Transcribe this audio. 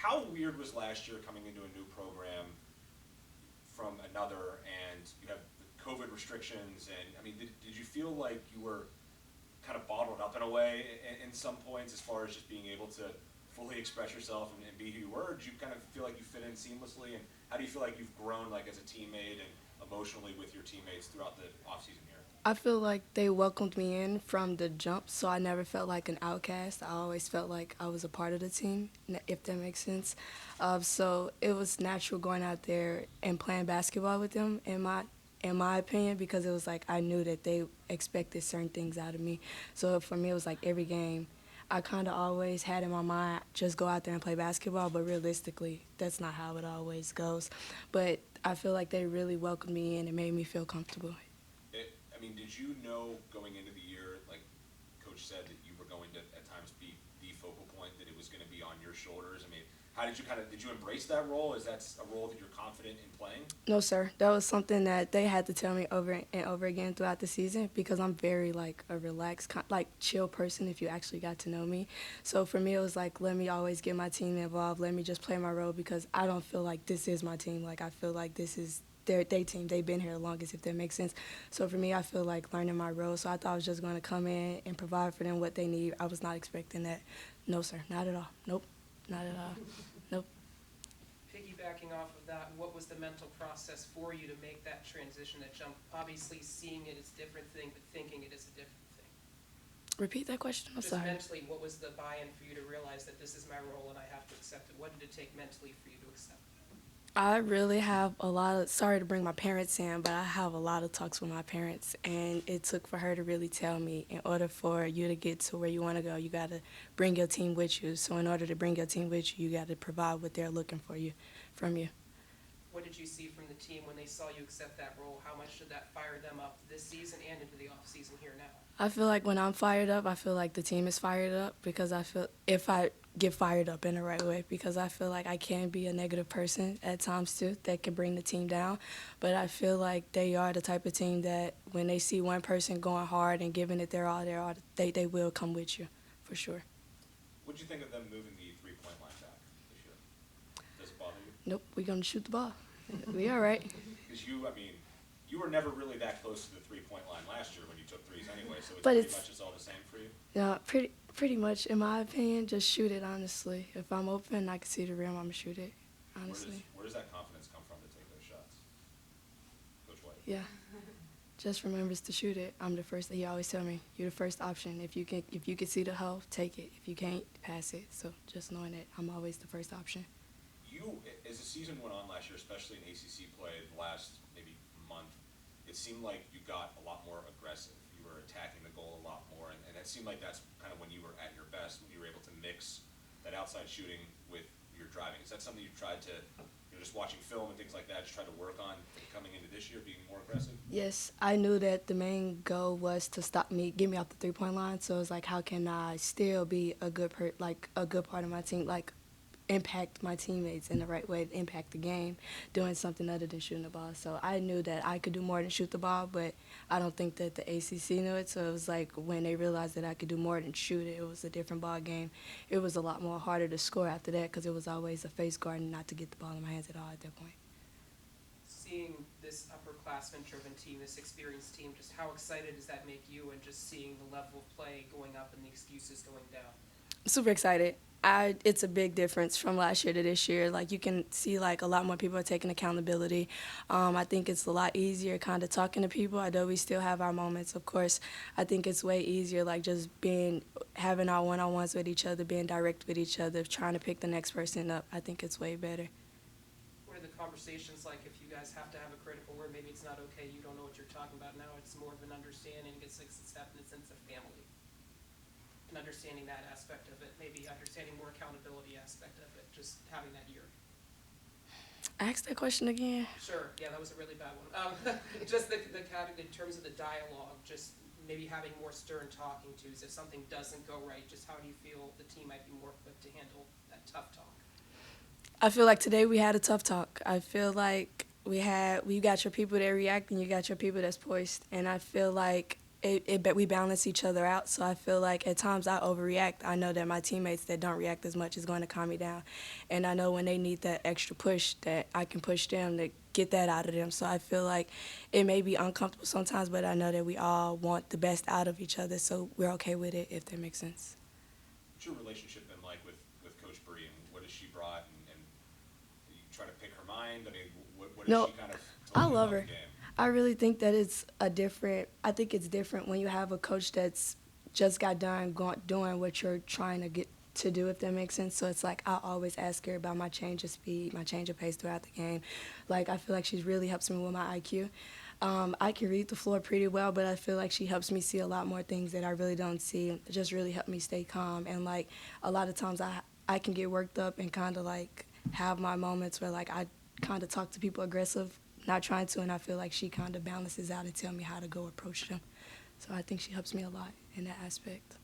how weird was last year coming into a new program from another, and you have the COVID restrictions, and I mean, did you feel like you were kind of bottled up in a way in some points as far as just being able to fully express yourself and be who you were? Or did you kind of feel like you fit in seamlessly, and how do you feel like you've grown like as a teammate and emotionally with your teammates throughout the offseason here? I feel like they welcomed me in from the jump, so I never felt like an outcast. I always felt like I was a part of the team, if that makes sense. So it was natural going out there and playing basketball with them, in my opinion, because it was like I knew that they expected certain things out of me. So for me, it was like every game. I kind of always had in my mind just go out there and play basketball, but realistically, that's not how it always goes. But I feel like they really welcomed me in and made me feel comfortable. I mean, did you know going into the year, like Coach said, that you were going to at times be the focal point, that it was going to be on your shoulders? I mean, how did you did you embrace that role? Is that a role that you're confident in playing? No, sir. That was something that they had to tell me over and over again throughout the season because I'm very like a relaxed, like chill person. If you actually got to know me, so for me it was like let me always get my team involved. Let me just play my role because I don't feel like this is my team. Like I feel like this is their team. They've been here the longest, if that makes sense. So for me, I feel like learning my role. So I thought I was just going to come in and provide for them what they need. I was not expecting that. No, sir. Not at all. Nope. Not at all. Nope. Piggybacking off of that, what was the mental process for you to make that transition, that jump? Obviously, seeing it is a different thing, but thinking it is a different thing. Repeat that question. I'm Just sorry. mentally, what was the buy-in for you to realize that this is my role and I have to accept it? What did it take mentally for you to accept it? I really have a lot of, sorry to bring my parents in, but I have a lot of talks with my parents, and it took for her to really tell me in order for you to get to where you want to go, you got to bring your team with you. So in order to bring your team with you, you got to provide what they're looking for you, from you. What did you see from the team when they saw you accept that role? How much did that fire them up this season and into the offseason here now? I feel like when I'm fired up, I feel like the team is fired up because I feel if I get fired up in the right way because I feel like I can be a negative person at times too that can bring the team down. But I feel like they are the type of team that when they see one person going hard and giving it their all, they will come with you for sure. What did you think of them moving the 3-point line back this year? Does it bother you? Nope, we're going to shoot the ball. We all right. Because I mean, you were never really that close to the 3-point line last year when you took threes anyway, so it's But pretty much it's all the same for you. yeah, pretty much, in my opinion, just shoot it, honestly. If I'm open, I can see the rim, I'm going to shoot it, honestly. Where does that confidence come from to take those shots, Coach White? Yeah. Just remembers to shoot it. I'm the first. He always tell me, "You're the first option. If you can see the hole, take it. If you can't, pass it." So just knowing that I'm always the first option. You, as the season went on last year, especially in ACC play, the last maybe month, it seemed like you got a lot more aggressive. You were attacking the goal a lot more, and it seemed like that's kind of when you were at your best, when you were able to mix that outside shooting with your driving. Is that something you tried to, just watching film and things like that, just try to work on coming into this year, being more aggressive? Yes, I knew that the main goal was to stop me, get me off the 3-point line. So it's like, how can I still be a good like a good part of my team, like impact my teammates in the right way, impact the game, doing something other than shooting the ball. So I knew that I could do more than shoot the ball, but I don't think that the ACC knew it. So it was like when they realized that I could do more than shoot it, it was a different ball game. It was a lot more harder to score after that because it was always a face guard and not to get the ball in my hands at all at that point. Seeing this upperclassman-driven team, this experienced team, just how excited does that make you, and just seeing the level of play going up and the excuses going down? Super excited. It's a big difference from last year to this year. Like you can see, like a lot more people are taking accountability. I think it's a lot easier, kind of talking to people. Although we still have our moments, of course. I think it's way easier, like just having our one-on-ones with each other, being direct with each other, trying to pick the next person up. I think it's way better. What are the conversations like if you guys have to have a critical word? Maybe it's not okay, you don't know what you're talking about now. It's more of an understanding. It's acceptance, it's a family. And understanding that aspect of it, maybe understanding more accountability aspect of it, just having that year. Ask that question again. Sure, yeah, that was a really bad one. Just in terms of the dialogue, just maybe having more stern talking tos. If something doesn't go right, just how do you feel the team might be more equipped to handle that tough talk? I feel like today we had a tough talk. I feel like we got your people that react and you got your people that's poised. And I feel like we balance each other out. So I feel like at times I overreact. I know that my teammates that don't react as much is going to calm me down, and I know when they need that extra push that I can push them to get that out of them. So I feel like it may be uncomfortable sometimes, but I know that we all want the best out of each other, so we're okay with it, if that makes sense. What's your relationship been like with Coach Bree, and what has she brought, and you try to pick her mind? I mean, what has No, she kind of I told you love about her. the game? I really think that I think it's different when you have a coach that's just got done doing what you're trying to get to do, if that makes sense. So it's like I always ask her about my change of speed, my change of pace throughout the game. Like I feel like she's really helps me with my IQ. I can read the floor pretty well, but I feel like she helps me see a lot more things that I really don't see. It just really helped me stay calm. And like a lot of times I can get worked up and kind of like have my moments where like I kind of talk to people aggressive, not trying to, and I feel like she kind of balances out and tell me how to go approach them. So I think she helps me a lot in that aspect.